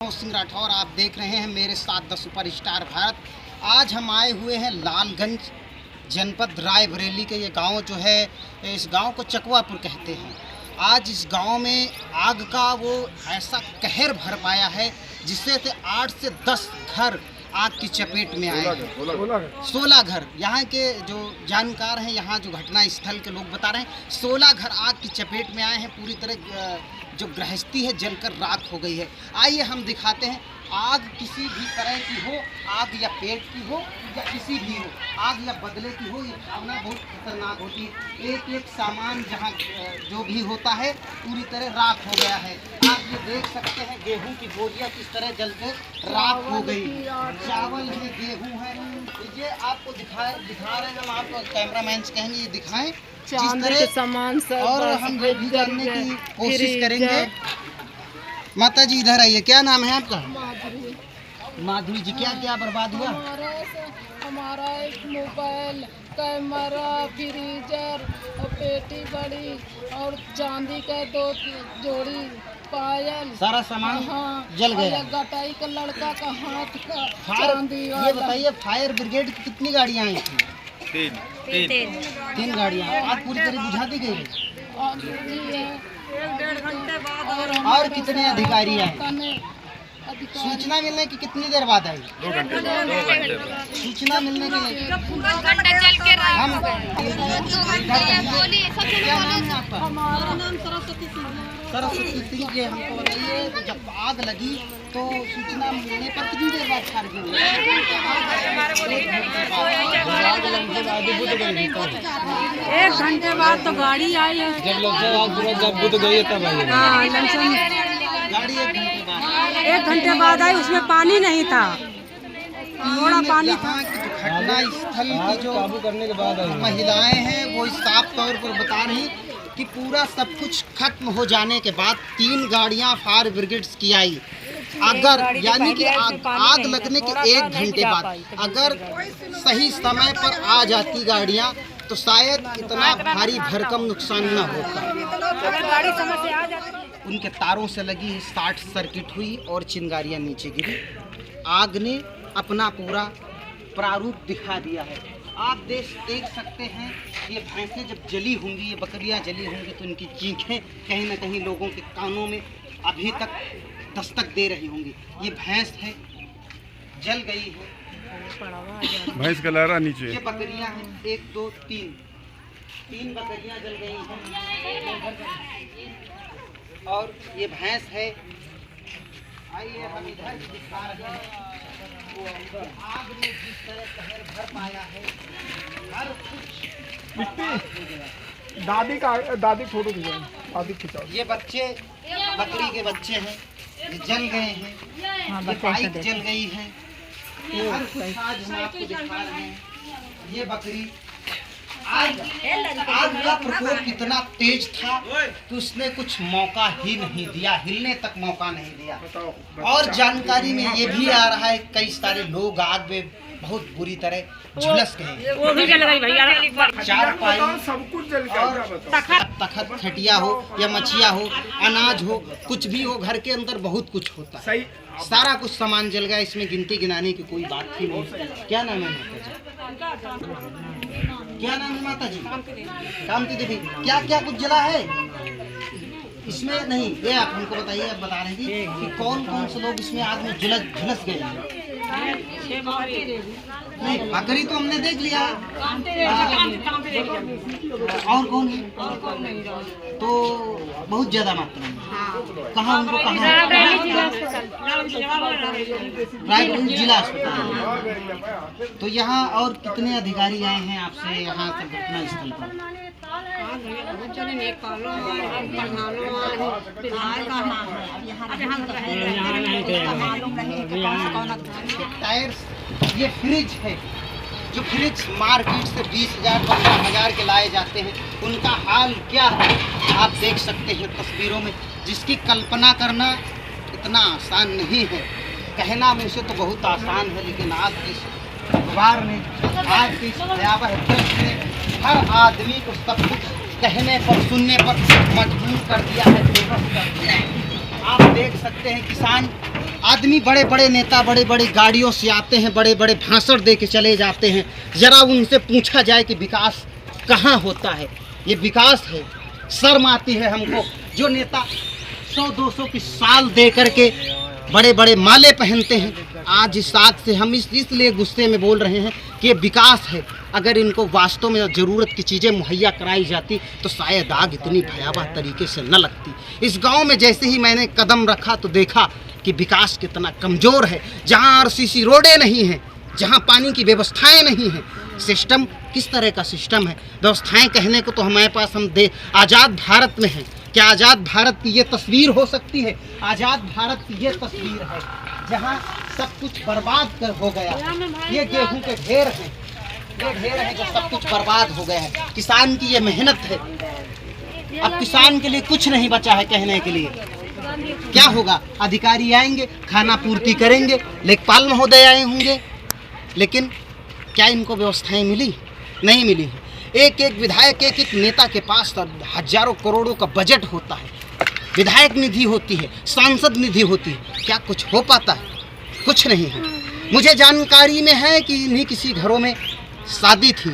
सिंह राठौर आप देख रहे हैं मेरे साथ द सुपर स्टार भारत। आज हम आए हुए हैं लालगंज जनपद रायबरेली के। ये गांव जो है, इस गांव को चकवापुर कहते हैं। आज इस गांव में आग का वो ऐसा कहर भर पाया है जिससे 8 से 10 घर आग की चपेट में आए हैं। 16 घर यहाँ के जो जानकार हैं, यहाँ जो घटना स्थल के लोग बता रहे हैं, 16 घर आग की चपेट में आए हैं। पूरी तरह जो गृहस्थी है जलकर राख हो गई है। आइए हम दिखाते हैं। आग किसी भी तरह की हो, आग या पेट की हो या किसी भी हो, आग या बदले की हो, ये भावना बहुत खतरनाक होती है। एक एक सामान जहाँ जो भी होता है पूरी तरह राख हो गया है। आप ये देख सकते हैं गेहूं की बोरियां किस तरह जल के राख हो गई। चावल है, गेहूं है। ये आपको दिखा रहे हैं हम, आपको कैमरामैन से कहेंगे ये दिखाएं जिस तरह सामान सब। और हम ये भी जानने की कोशिश करेंगे। माता जी इधर आइए, क्या नाम है आपका? माधुरी जी, क्या क्या बर्बाद हुआ? हमारा एक मोबाइल, कैमरा, फ्रीजर और पेटी बड़ी और चांदी का 2 जोड़ी पायल, सारा सामान जल गया। गटाई का लड़का का हाथ का चांदी वाला। ये बताइए, फायर ब्रिगेड की कितनी गाड़ियाँ आई थी? तीन गाड़ियाँ। आग पूरी तरह बुझा दी गई। 1-1.5 घंटे बाद। और कितने अधिकारी आए? सूचना मिलने की कितनी देर बाद आई? 2 घंटे। सूचना मिलने के हम क्या नाम है आपका? हमारा नाम सरस्वती सिंह। सरस्वती सिंह जी, हमको बताइए, जब आग लगी तो सूचना मिलने पर कितनी देर बाद खारिज हुई? 1 घंटे बाद तो गाड़ी आई है। जब बुझ गई तब आई। गाड़ी 1 घंटे बाद। 1 घंटे बाद आई, उसमें पानी नहीं था, थोड़ा पानी था। यहाँ की जो घटना स्थल की जो काबू करने के बाद आई। महिलाएं हैं वो साफ तौर पर बता रही कि पूरा सब कुछ खत्म हो जाने के बाद 3 गाड़ियां फायर ब्रिगेड्स की आई। अगर यानी कि आग लगने के 1 घंटे बाद अगर सही समय पर आ जाती गाड़ियां तो शायद इतना भारी भरकम नुकसान न होता। उनके तारों से लगी शॉर्ट सर्किट हुई और चिंगारियां नीचे गिरी। आग ने अपना पूरा प्रारूप दिखा दिया है। आप देख सकते हैं, ये भैंसें जब जली होंगी, ये बकरियां जली होंगी तो इनकी चीखें कहीं ना कहीं लोगों के कानों में अभी तक दस्तक दे रही होंगी। ये भैंस है, जल गई है। भैंस का लहरा नीचे। ये बकरियां हैं, 1 2 3 बकरियां जल गई हैं और ये भैंस है। आइए हम इधर भी दिखा रहे हैं। आग ने जिस तरह कहर भर पाया है, हर कुछ। दादी फोटो खिंचाओ, दादी खिंचाओ। ये बच्चे बकरी के बच्चे हैं, ये जल गए हैं। ये बाइक जल गई है। ये हर कुछ आज हम आपको दिखा रहे हैं। ये बकरी, आग का प्रकोप इतना तेज था कि उसने कुछ मौका ही नहीं दिया, हिलने तक मौका नहीं दिया। और जानकारी में ये भी आ रहा है कई सारे लोग आग में बहुत बुरी तरह झुलस गए। वो भी जल गई भैया। चारपाई सब कुछ जल और तखत खटिया हो या मछिया हो, अनाज हो, कुछ भी हो, घर के अंदर बहुत कुछ होता है। सारा कुछ सामान जल गया। इसमें गिनती गिनाने की कोई बात ही नहीं। क्या नाम है माता जी? क्या नाम है माता जी? कामती देवी। क्या क्या कुछ जला है इसमें? नहीं, ये आप हमको बताइए। आप बता रहे हैं कि कौन कौन से लोग इसमें आग में झुलस गए हैं? नहीं, बकरी तो हमने देख लिया। और कौन है? तो बहुत ज्यादा मात्रा में। कहाँ उनको रायपुर जिला अस्पताल। तो यहाँ और कितने अधिकारी आए हैं आपसे यहाँ से घटना स्थल पर? टायर, ये फ्रिज है जो फ्रिज मार्केट से 20,000 15,000 के लाए जाते हैं, उनका हाल क्या है आप देख सकते हैं तस्वीरों में, जिसकी कल्पना करना इतना आसान नहीं है। कहना मुझसे तो बहुत आसान है, लेकिन आज की इस अखबार ने, आज की इस भयावह दृश्य ने हर आदमी को सब कुछ कहने पर, सुनने पर मजबूर कर दिया है, बेबस कर दिया है। आप देख सकते हैं किसान आदमी, बड़े बड़े नेता बड़े बड़े गाड़ियों से आते हैं, बड़े बड़े भाषण दे के चले जाते हैं। ज़रा उनसे पूछा जाए कि विकास कहाँ होता है, ये विकास है। शर्म आती है हमको, जो नेता 100-200 की साल दे करके बड़े बड़े माले पहनते हैं। आज इस आग से हम इसलिए गुस्से में बोल रहे हैं कि ये विकास है। अगर इनको वास्तव में ज़रूरत की चीज़ें मुहैया कराई जाती तो शायद आग इतनी भयावह तरीके से न लगती। इस गांव में जैसे ही मैंने कदम रखा तो देखा कि विकास कितना कमज़ोर है। जहां आरसीसी रोडें नहीं हैं, जहां पानी की व्यवस्थाएं नहीं हैं, सिस्टम किस तरह का सिस्टम है। व्यवस्थाएं कहने को तो हमारे पास आज़ाद भारत में हैं। क्या आज़ाद भारत की ये तस्वीर हो सकती है? आज़ाद भारत की ये तस्वीर है जहां सब कुछ बर्बाद हो गया। ये गेहूं के ढेर हैं, ये ढेर है जो सब कुछ बर्बाद हो गया है। किसान की ये मेहनत है। अब किसान के लिए कुछ नहीं बचा है कहने के लिए। क्या होगा? अधिकारी आएंगे, खाना पूर्ति करेंगे, लेखपाल महोदय आए होंगे, लेकिन क्या इनको व्यवस्थाएं मिली? नहीं मिली है। एक एक विधायक, एक एक नेता के पास हजारों करोड़ों का बजट होता है। विधायक निधि होती है, सांसद निधि होती है। क्या कुछ हो पाता है? कुछ नहीं है। मुझे जानकारी में है कि इन्हीं किसी घरों में शादी थी,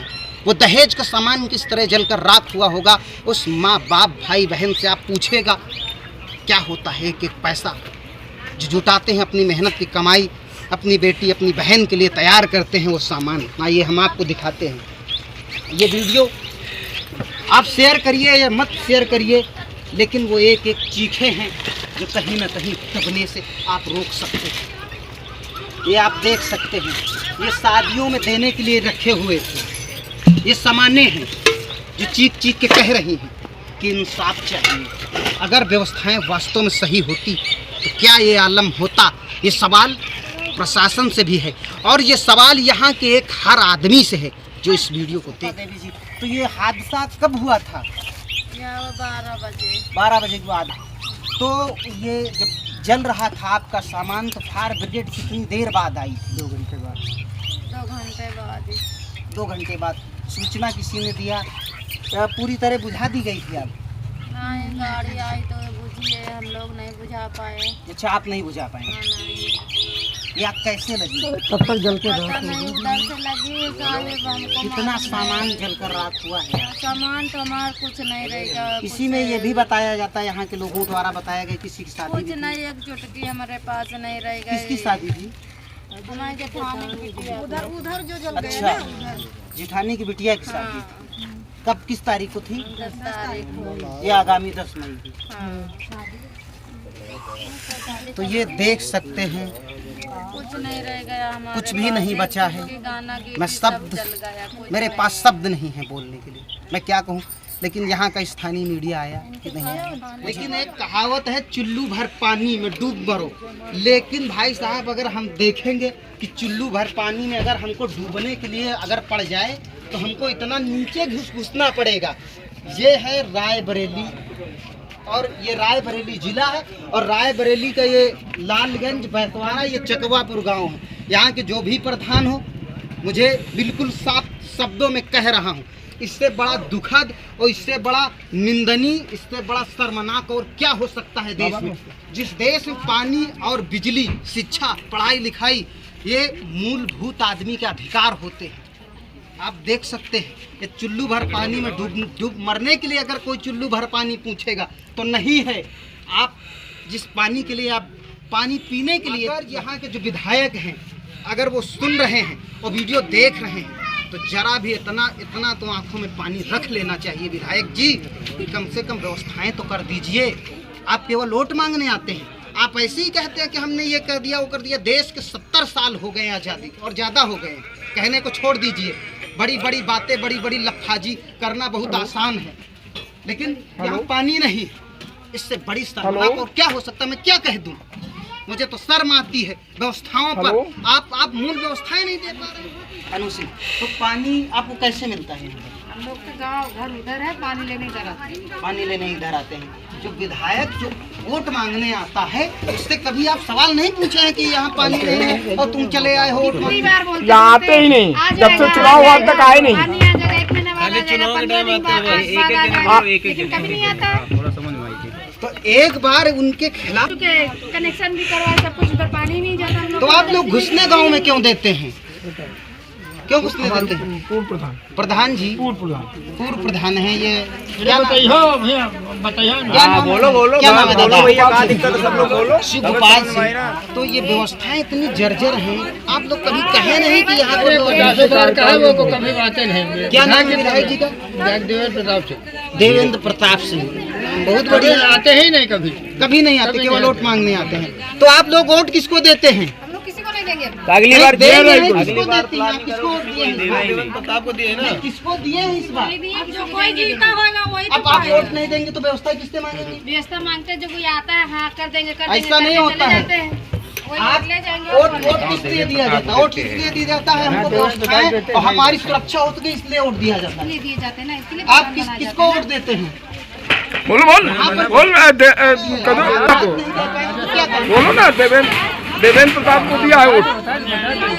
वो दहेज का सामान किस तरह जलकर राख हुआ होगा। उस माँ बाप भाई बहन से आप पूछेगा क्या होता है। एक एक पैसा जो जुटाते हैं, अपनी मेहनत की कमाई अपनी बेटी अपनी बहन के लिए तैयार करते हैं वो सामान। आइए हम आपको दिखाते हैं। ये वीडियो आप शेयर करिए या मत शेयर करिए, लेकिन वो एक एक चीखें हैं जो कहीं ना कहीं दबने से आप रोक सकते हैं। ये आप देख सकते हैं, ये शादियों में देने के लिए रखे हुए थे। ये सामान्य हैं जो चीख चीख के कह रही हैं कि इंसाफ चाहिए। अगर व्यवस्थाएं वास्तव में सही होती तो क्या ये आलम होता? ये सवाल प्रशासन से भी है और ये सवाल यहाँ के एक हर आदमी से है जो इस वीडियो को देख। देवी जी, तो ये हादसा कब हुआ था? 12 बजे के बाद। तो ये जब जल रहा था आपका सामान तो फायर ब्रिगेड कितनी देर बाद आई? 2 घंटे बाद। 2 घंटे बाद सूचना किसी ने दिया? पूरी तरह बुझा दी गई थी? आप नहीं, गाड़ी आई तो बुझिए, हम लोग नहीं बुझा पाए। अच्छा, आप नहीं बुझा पाए। ये आग कैसे लगी? तब तक जल के पता नहीं, उधर से लगी साहेब हमको। कितना सामान जलकर राख हुआ है? सामान तो हमारा कुछ नहीं रहेगा। इसी में ये भी बताया जाता है, यहाँ के लोगों द्वारा बताया गया किसी की शादी कुछ नहीं, एक चुटकी हमारे पास नहीं रहेगा। किसकी शादी थी? हमारे जेठानी की बिटिया। उधर जो जल गए अच्छा, ना, जेठानी की बिटिया की शादी हाँ। थी। कब, किस तारीख को थी? 10 तारीख को। ये आगामी 10 मई की। तो ये देख सकते हैं कुछ नहीं रह गया हमारे कुछ भी नहीं बचा है। मैं शब्द, मेरे पास शब्द नहीं है बोलने के लिए। मैं क्या कहूँ, लेकिन यहाँ का स्थानीय मीडिया आया कि नहीं आया। लेकिन एक कहावत है, चुल्लू भर पानी में डूब मरो। लेकिन भाई साहब, अगर हम देखेंगे कि चुल्लू भर पानी में अगर हमको डूबने के लिए अगर पड़ जाए तो हमको इतना नीचे घुसना पड़ेगा। ये है रायबरेली, और ये रायबरेली जिला है, और रायबरेली का ये लालगंज बैतवाड़ा, ये चकवापुर गांव है। यहाँ के जो भी प्रधान हो, मुझे बिल्कुल साफ शब्दों में कह रहा हूँ, इससे बड़ा दुखद और इससे बड़ा निंदनीय, इससे बड़ा शर्मनाक और क्या हो सकता है देश में? जिस देश में पानी और बिजली, शिक्षा, पढ़ाई लिखाई ये मूलभूत आदमी के अधिकार होते हैं। आप देख सकते हैं, ये चुल्लू भर पानी में डूब मरने के लिए अगर कोई चुल्लू भर पानी पूछेगा तो नहीं है। आप जिस पानी के लिए, आप पानी पीने के लिए, अगर यहाँ के जो विधायक हैं अगर वो सुन रहे हैं और वीडियो देख रहे हैं तो जरा भी इतना तो आंखों में पानी रख लेना चाहिए विधायक जी कि कम से कम व्यवस्थाएं तो कर दीजिए। आप केवल वोट मांगने आते हैं, आप ऐसे ही कहते हैं कि हमने ये कर दिया वो कर दिया। देश के 70 साल हो गए आज़ादी और ज़्यादा हो गए, कहने को छोड़ दीजिए। बड़ी बड़ी बातें, बड़ी बड़ी लफाजी करना बहुत आसान है, लेकिन यहाँ पानी नहीं, इससे बड़ी शर्मनाक और क्या हो सकता है? मैं क्या कह दूँ, मुझे तो शर्म आती है व्यवस्थाओं पर। आप मूल व्यवस्थाएं नहीं दे पा रहे हैं। अनुसिंह, तो पानी आपको कैसे मिलता है? हम लोग का गाँव घर उधर है, पानी लेने इधर आते हैं। पानी लेने इधर आते हैं। जो विधायक जो वोट मांगने आता है उससे कभी आप सवाल नहीं पूछे हैं कि यहाँ पानी नहीं है और तुम चले आए हो वोट मांगने? यहाँ आते ही नहीं, जब से चुनाव हुआ तक आए नहीं। चुनाव के टाइम आते हैं, एक एक थोड़ा समझ में आई थी। तो एक बार उनके खिलाफ कनेक्शन भी करवाए, सब कुछ, उधर पानी नहीं जाता हम लोग। तो आप लोग घुसने गांव में क्यों देते हैं? क्यों घुसने देते हैं? पूर्व प्रधान, प्रधान जी पूर्व प्रधान है ये। क्या नाम- क्या नाम- बोलो क्या नाम है दादा? भैया, क्या दिक्कत है, सब लोग बोलो। शिवपाल सिंह। तो ये व्यवस्थाएं इतनी जर्जर हैं, आप लोग कभी कहे नहीं कि यहाँ पर कभी बातें नहीं। क्या नाम है विधायक जी का? देवेंद्र प्रताप सिंह देवेंद्र प्रताप सिंह। बहुत बढ़िया। आते ही नहीं कभी। कभी नहीं आते, केवल वोट मांगने आते हैं। तो आप लोग वोट किसको देते हैं? हम लोग किसी को नहीं देंगे। अगली बार दे रहे हैं, देंगे। किसको देते हैं? आप किसको वोट दिए हैं? देवेंद्र प्रताप को दिए ना। नहीं, किसको दिए हैं इस बार? जो कोई जीता होगा वही अब आप वोट नहीं देंगे तो व्यवस्था किससे मांगेंगे? व्यवस्था मांगते, जो कोई आता है हाँ कर देंगे, कर ऐसा नहीं होता है। वही आप ले जाएंगे। वोट किस लिए दिया जाता है? वोट किस लिए दिया जाता है? हमको व्यवस्थाएं और हमारी सुरक्षा हो सके इसलिए वोट दिया जाता है। इसलिए दिए जाते हैं ना, इसलिए आप किसको वोट देते हैं? बोलो क्या करें? बोलो ना। देवेंद्र प्रताप को दिया है वोट,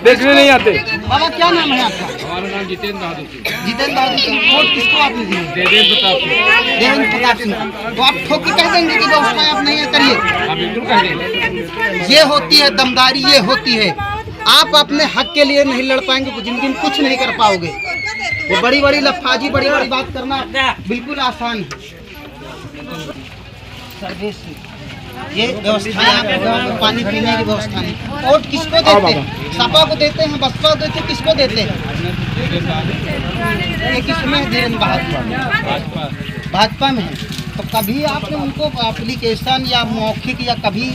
देखने नहीं आते। बाबा क्या नाम है आपका? हमारा नाम जितेंद्र बहादुर सिंह। जितेंद्र बहादुर सिंह। वोट किसको आपने दिए? देवेंद्र प्रताप सिंह। देवेंद्र प्रताप सिंह। तो आप ठोक के कह देंगे कि व्यवस्थाएं आप नहीं करिए। हाँ, बिल्कुल कह देंगे। ये होती है दमदारी, ये होती है। आप अपने हक के लिए नहीं लड़ पाएंगे तो जिंदगी में कुछ नहीं कर पाओगे। ये बड़ी बड़ी लफाजी, बड़ी बड़ी बात करना बिल्कुल आसान है। सर्विस ये व्यवस्था है, आप लोगों को पानी पीने की व्यवस्था नहीं। वोट किसको देते हैं? सपा को देते हैं, बसपा को देते हैं, किसको देते हैं? ये किसमें है? धीरेन्द्र बहादुर भाजपा में है। तो कभी आपने उनको एप्लीकेशन या मौखिक या कभी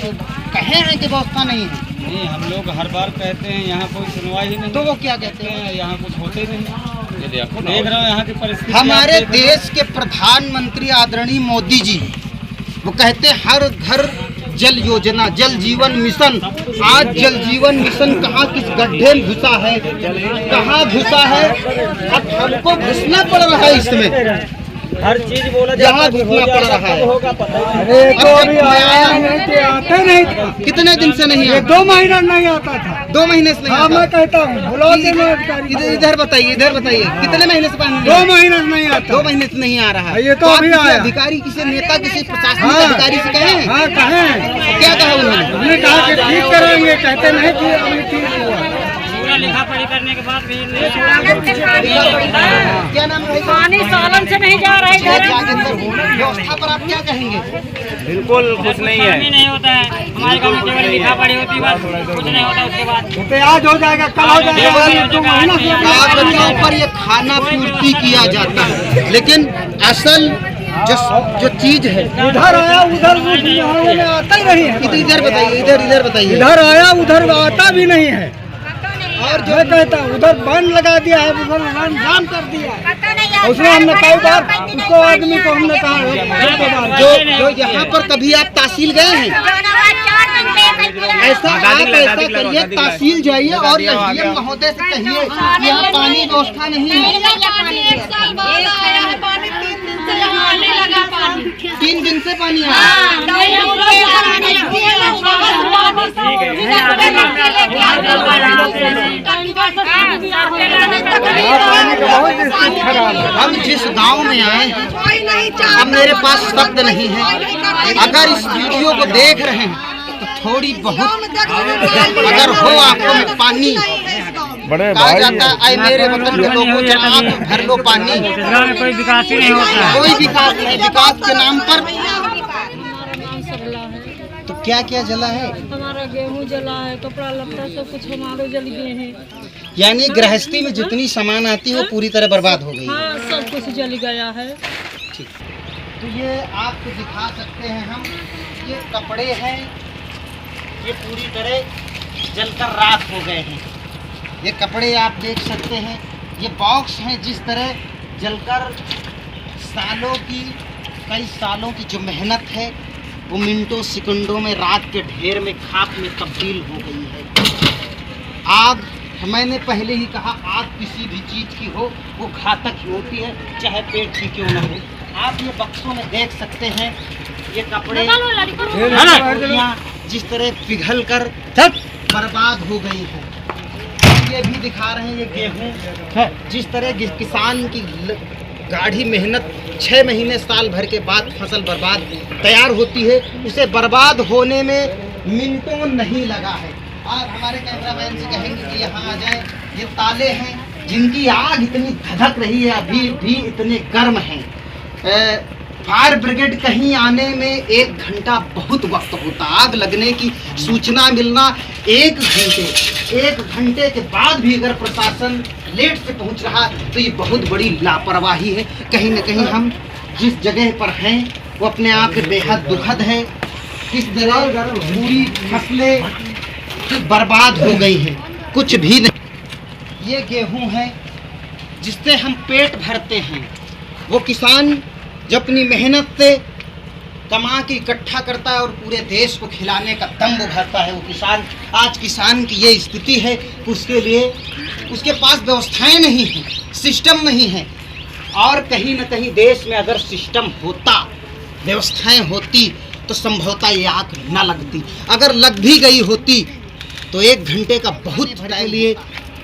कहे हैं कि व्यवस्था नहीं है? नहीं, हम लोग हर बार कहते हैं, यहाँ कोई सुनवाई ही नहीं। तो वो क्या कहते हैं? यहाँ कुछ होते ही नहीं। ये देख रहे हो यहाँ की परिस्थिति। हमारे आप देख रहे हो। देश के प्रधानमंत्री आदरणीय मोदी जी वो कहते हैं हर घर जल योजना, जल जीवन मिशन। आज जल जीवन मिशन कहाँ किस गड्ढे में घुसा है, कहाँ घुसा है? अब हमको घुसना पड़ रहा है इसमें, हर चीज बोला यहाँ घुसना पड़ रहा है। अरे तो अभी आया नहीं तो आता नहीं था। कितने दिन से नहीं है? 2 महीना नहीं आता था। 2 महीने से नहीं हाँ, मैं आता। कहता हूँ बुलाओ देना अधिकारी। इधर बताइए, इधर बताइए कितने महीने से पानी 2 महीना से नहीं आता। 2 महीने से नहीं आ रहा है। ये तो आप अभी किसी आया। अधिकारी, किसी नेता, किसी प्रशासनिक हाँ। अधिकारी से कहे हैं? हाँ, कहें। क्या कहा उन्होंने? हमने कहा कि ठीक करेंगे, कहते नहीं कि अभी ठीक हुआ। लिखा पढ़ी करने के बाद भी क्या नाम है? पानी सालन से नहीं जा रहा है ये इधर। जागेंद्र व्यवस्था पर आप क्या कहेंगे? बिल्कुल कुछ नहीं है। नहीं होता है हमारे गाँव में, केवल लिखा पढ़ी होती है, बस कुछ नहीं होता उसके बाद। तो आज हो जाएगा, कल हो जाएगा। 2 महीना से कागज के ऊपर ये खाना पूर्ति किया जाता है, लेकिन असल जो चीज है इधर आया उधर में आता ही नहीं है। इधर बताइए, इधर बताइए। इधर आया उधर आता भी नहीं है। और मैं कहता हूँ उधर बंद लगा दिया है, उधर जाम कर दिया है। उसमें हमने कई बार उसको आदमी को हमने कहा जो यहाँ पर कभी आप तहसील गए हैं? ऐसा आप ऐसा करिए, तहसील जाइए और एसडीएम महोदय से कहिए कि यहाँ पानी व्यवस्था नहीं है। 3 दिन से पानी आ रहा है। हम जिस गांव में आए हैं, अब मेरे पास शब्द नहीं है। अगर इस वीडियो को देख रहे हैं तो थोड़ी बहुत अगर हो आंखों में पानी, कहा जाता है आए मेरे वतन के लोगों जब आंख भर लो पानी। कोई विकास ही नहीं होता है। कोई विकास नहीं, विकास के नाम पर तो क्या क्या जला है? हमारा गेहूं जला है, कपड़ा लत्ता सब कुछ हमारे जल गए हैं। यानी गृहस्थी में जितनी सामान आती है वो पूरी तरह बर्बाद हो गई है। हाँ, सब कुछ जल गया है। ठीक, तो ये आपको दिखा सकते हैं हम, ये कपड़े हैं, ये पूरी तरह जलकर राख हो गए हैं। ये कपड़े आप देख सकते हैं, ये बॉक्स हैं जिस तरह जलकर कई सालों की जो मेहनत है वो मिनटों सेकंडों में रात के ढेर में खाक में तब्दील हो गई है। आग, मैंने पहले ही कहा, आग किसी भी चीज़ की हो वो घातक ही होती है, चाहे पेट की क्यों न हो। आप ये बक्सों में देख सकते हैं, ये कपड़े बोरियां जिस तरह पिघल कर बर्बाद हो गई हैं। ये भी दिखा रहे हैं, ये गेहूं जिस तरह किसान की गाढ़ी मेहनत 6 महीने साल भर के बाद फसल बर्बाद तैयार होती है, उसे बर्बाद होने में मिनटों नहीं लगा है। आप हमारे कैमरामैन से कहेंगे कि यहाँ आ जाएं। ये ताले हैं जिनकी आग इतनी धधक रही है, अभी भी इतने गर्म हैं। फायर ब्रिगेड कहीं आने में 1 घंटा बहुत वक्त होता। आग लगने की सूचना मिलना 1 घंटे के बाद भी अगर प्रशासन लेट से पहुंच रहा तो ये बहुत बड़ी लापरवाही है। कहीं न कहीं हम जिस जगह पर हैं वो अपने आप में बेहद दुखद है। किस तरह पूरी फसलें बर्बाद हो गई हैं, कुछ भी नहीं। ये गेहूं है जिससे हम पेट भरते हैं। वो किसान जो अपनी मेहनत से कमा के इकट्ठा करता है और पूरे देश को खिलाने का दम उभरता है, वो किसान, आज किसान की ये स्थिति है कि उसके लिए उसके पास व्यवस्थाएं नहीं हैं, सिस्टम नहीं है। और कहीं न कहीं देश में अगर सिस्टम होता, व्यवस्थाएं होती तो संभवतः ये आग न लगती। अगर लग भी गई होती तो 1 घंटे का बहुत के लिए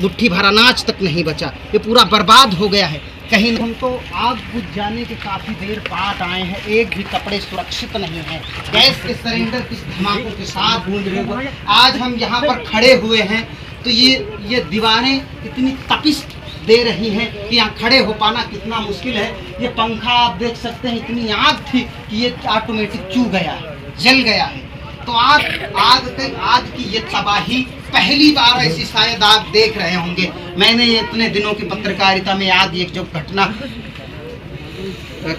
मुट्ठी भर अनाज तक नहीं बचा, ये पूरा बर्बाद हो गया है। कहीं हम तो आग बुझ जाने के काफ़ी देर बाद आए हैं, एक भी कपड़े सुरक्षित नहीं हैं। गैस के सिलेंडर किस धमाकों के साथ गूंज रहे हो। आज हम यहाँ पर खड़े हुए हैं तो ये दीवारें इतनी तपिश दे रही हैं कि यहाँ खड़े हो पाना कितना मुश्किल है। ये पंखा आप देख सकते हैं, इतनी आग थी कि ये ऑटोमेटिक चू गया है, जल गया है। तो आग की ये तबाही पहली बार ऐसी शायद आप देख रहे होंगे। मैंने ये इतने दिनों की पत्रकारिता में आग एक जो घटना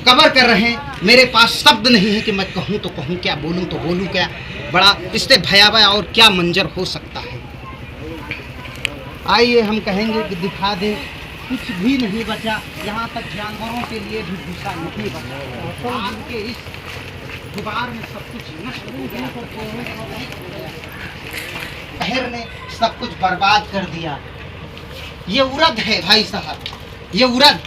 कवर कर रहे हैं, मेरे पास शब्द नहीं है कि मैं कहूँ तो कहूँ क्या, बोलूँ तो बोलूँ क्या। बड़ा इससे भयावह और क्या मंजर हो सकता है। आइए हम कहेंगे कि दिखा दें, कुछ भी नहीं बचा। यहाँ तक जानवरों के लिए भी भूसा नहीं बचा। आग के इस दीवार में सब कुछ नष्ट हो गया, कहर ने सब कुछ बर्बाद कर दिया। ये उड़द है भाई साहब, ये उड़द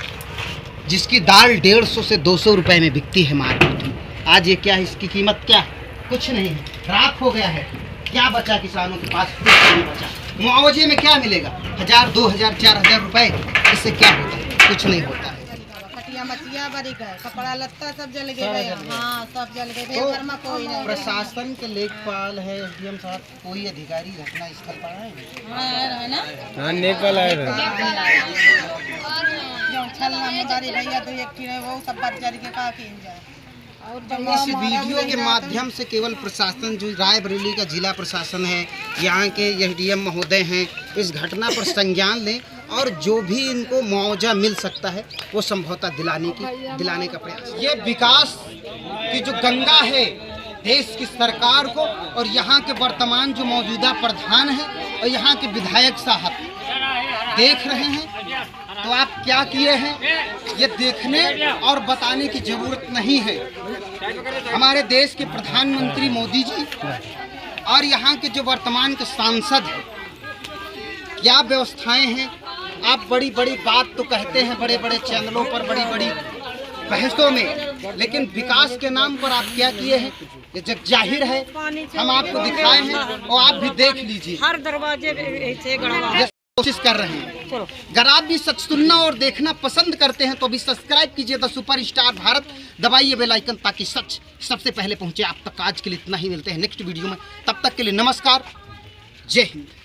जिसकी दाल 150 से 200 रुपए में बिकती है मार्केट में। आज ये क्या है, इसकी कीमत क्या है? कुछ नहीं है, राख हो गया है। क्या बचा किसानों के पास? कुछ नहीं बचा। मुआवजे में क्या मिलेगा? 1000, 2000, 4000 रुपए। इससे क्या होता है? कुछ नहीं होता है। मछलियाँ बड़ी गए, कपड़ा लत्ता सब जल गए। हाँ, सब जल गए। तो घर में कोई नहीं। प्रशासन के लेखपाल है, एसडीएम साहब, कोई अधिकारी घटना स्थल पर आए है ना? हाँ, नेपाल आए थे। जो छलना मुदारी भैया तो एक किलो वो सब बात जल के काफी जाए। इस वीडियो के माध्यम से केवल प्रशासन, जो रायबरेली का जिला प्रशासन है, यहाँ के एसडीएम महोदय हैं, इस घटना पर संज्ञान लें और जो भी इनको मुआवजा मिल सकता है वो संभवतः दिलाने का प्रयास। ये विकास की जो गंगा है देश की सरकार को और यहाँ के वर्तमान जो मौजूदा प्रधान हैं और यहाँ के विधायक साहब देख रहे हैं, तो आप क्या किए हैं ये देखने और बताने की जरूरत नहीं है। हमारे देश के प्रधानमंत्री मोदी जी और यहाँ के जो वर्तमान के सांसद हैं, क्या व्यवस्थाएं हैं। आप बड़ी बड़ी बात तो कहते हैं बड़े बड़े चैनलों पर, बड़ी बड़ी बहसों में, लेकिन विकास के नाम पर आप क्या किए हैं ये जग जाहिर है। हम आपको दिखाए हैं और आप भी देख लीजिए। हर दरवाजे कोशिश कर रहे हैं। अगर आप भी सच सुनना और देखना पसंद करते हैं तो अभी सब्सक्राइब कीजिए द सुपरस्टार भारत, दबाइए बेल आइकन ताकि सच सबसे पहले पहुंचे आप तक। आज के लिए इतना ही, मिलते हैं नेक्स्ट वीडियो में, तब तक के लिए नमस्कार, जय हिंद।